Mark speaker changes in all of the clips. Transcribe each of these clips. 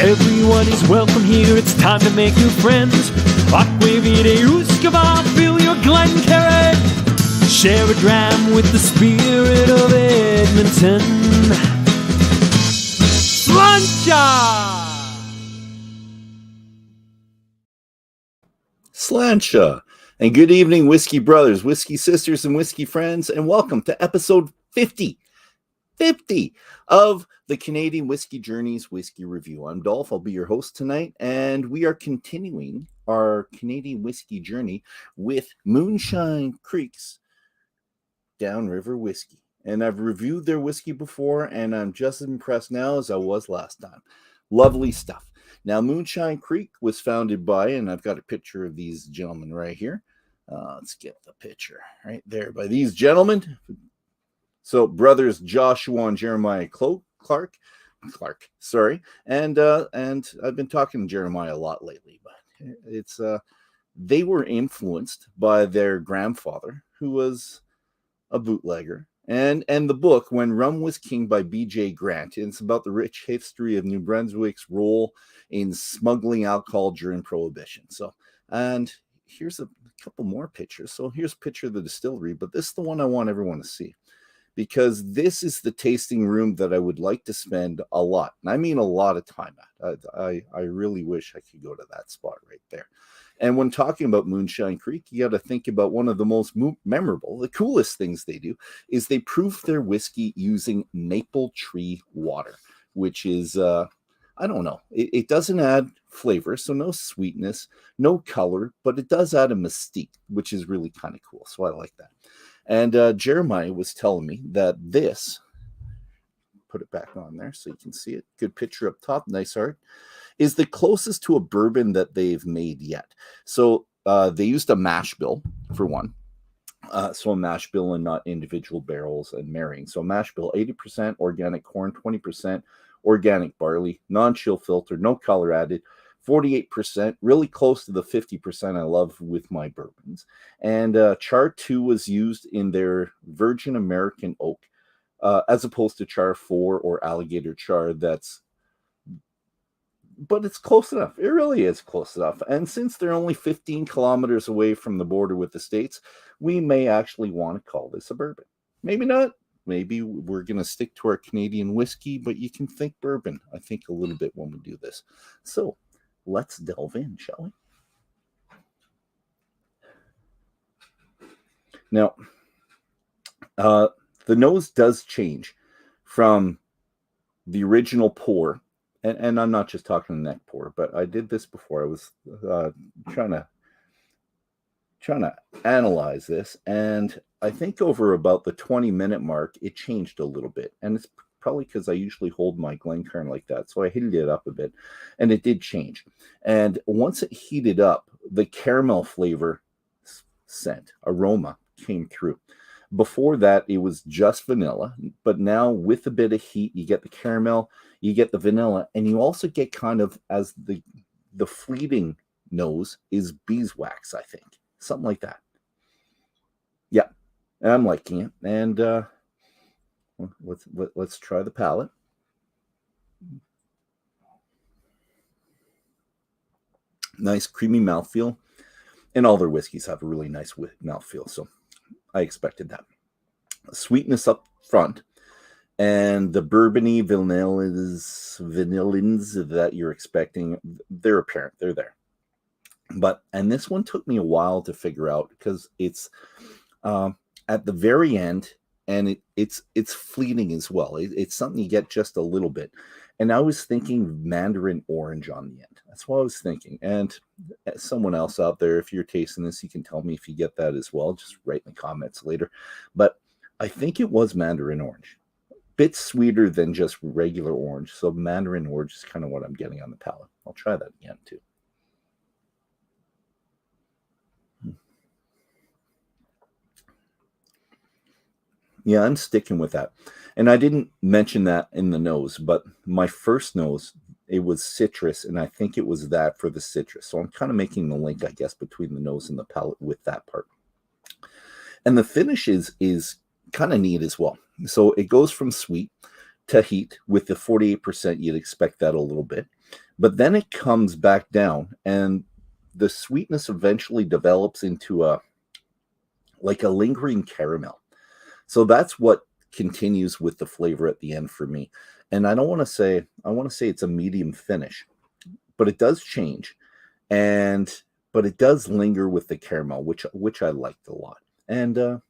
Speaker 1: Everyone is welcome here, it's time to make new friends. Aquavide Uskava, fill your Glencairn. Share a dram with the spirit of Edmonton.
Speaker 2: Slancha. And good evening, whiskey brothers, whiskey sisters, and whiskey friends, and welcome to episode 50 of the Canadian Whisky Journey's Whiskey Review. I'm Dolph, I'll be your host tonight, and we are continuing our Canadian Whisky Journey with Moonshine Creek's Downriver Whiskey. And I've reviewed their whiskey before, and I'm just as impressed now as I was last time. Lovely stuff. Now, Moonshine Creek was founded by, and I've got a picture of these gentlemen right here. Let's get the picture right there by these gentlemen. So, brothers Joshua and Jeremiah Clark, sorry. And I've been talking to Jeremiah a lot lately, but it's they were influenced by their grandfather, who was a bootlegger. And the book, When Rum Was King by B.J. Grant. And it's about the rich history of New Brunswick's role in smuggling alcohol during Prohibition. So, and here's a couple more pictures. So here's a picture of the distillery, but this is the one I want everyone to see, because this is the tasting room that I would like to spend a lot, and I mean a lot of time at. I really wish I could go to that spot right there. And when talking about Moonshine Creek, you got to think about one of the most memorable, the coolest things they do is they proof their whiskey using maple tree water, which is, I don't know, it doesn't add flavor, so no sweetness, no color, but it does add a mystique, which is really kind of cool. So I like that. And Jeremiah was telling me that this, put it back on there so you can see it, good picture up top, nice art, is the closest to a bourbon that they've made yet. So they used a mash bill for one. So a mash bill and not individual barrels and marrying. So a mash bill, 80% organic corn, 20% organic barley, non-chill filter, no color added, 48%, really close to the 50% I love with my bourbons. And char 2 was used in their Virgin American oak, as opposed to char 4 or alligator char. But it's close enough. It really is close enough. And since they're only 15 kilometers away from the border with the States, we may actually want to call this a bourbon. Maybe not. Maybe we're going to stick to our Canadian whiskey, but you can think bourbon, I think, a little bit when we do this. So let's delve in, shall we? Now, the nose does change from the original pour. And I'm not just talking neck pour, but I did this before. I was trying to analyze this, and I think over about the 20-minute mark, it changed a little bit. And it's probably because I usually hold my Glencairn like that, so I heated it up a bit, and it did change. And once it heated up, the caramel flavor scent, aroma came through. Before that, it was just vanilla, but now with a bit of heat, you get the caramel, you get the vanilla, and you also get kind of, as the fleeting nose is beeswax, I think. Something like that. Yeah, I'm liking it. And let's try the palate. Nice creamy mouthfeel. And all their whiskeys have a really nice mouthfeel, so I expected that. Sweetness up front, and the bourbony vanillins that you're expecting, they're apparent. They're there. And this one took me a while to figure out, because it's at the very end, and it's fleeting as well. It's something you get just a little bit. And I was thinking mandarin orange on the end. That's what I was thinking. And someone else out there, if you're tasting this, you can tell me if you get that as well. Just write in the comments later. But I think it was mandarin orange. Bit sweeter than just regular orange. So mandarin orange is kind of what I'm getting on the palate. I'll try that again too. Yeah, I'm sticking with that. And I didn't mention that in the nose, but my first nose, it was citrus, and I think it was that for the citrus. So I'm kind of making the link, I guess, between the nose and the palate with that part. And the finish is kind of neat as well. So it goes from sweet to heat with the 48%. You'd expect that a little bit. but then it comes back down, and the sweetness eventually develops into a lingering caramel. So that's what continues with the flavor at the end for me. And I want to say it's a medium finish, but it does change, but it does linger with the caramel, which I liked a lot. And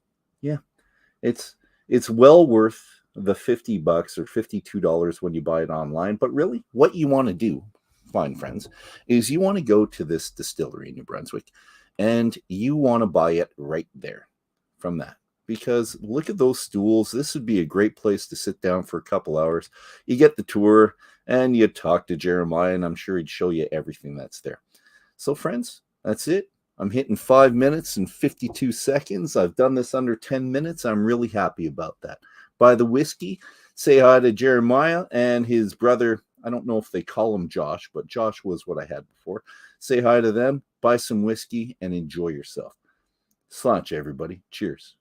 Speaker 2: yeah, it's well worth the $50 or $52 when you buy it online. But really, what you want to do, fine friends, is you want to go to this distillery in New Brunswick, and you want to buy it right there from that. Because look at those stools. This would be a great place to sit down for a couple hours. You get the tour and you talk to Jeremiah, and I'm sure he'd show you everything that's there. So friends, that's it. I'm hitting 5 minutes and 52 seconds. I've done this under 10 minutes. I'm really happy about that. Buy the whiskey. Say hi to Jeremiah and his brother. I don't know if they call him Josh, but Josh was what I had before. Say hi to them. Buy some whiskey and enjoy yourself. Sláinte, everybody. Cheers.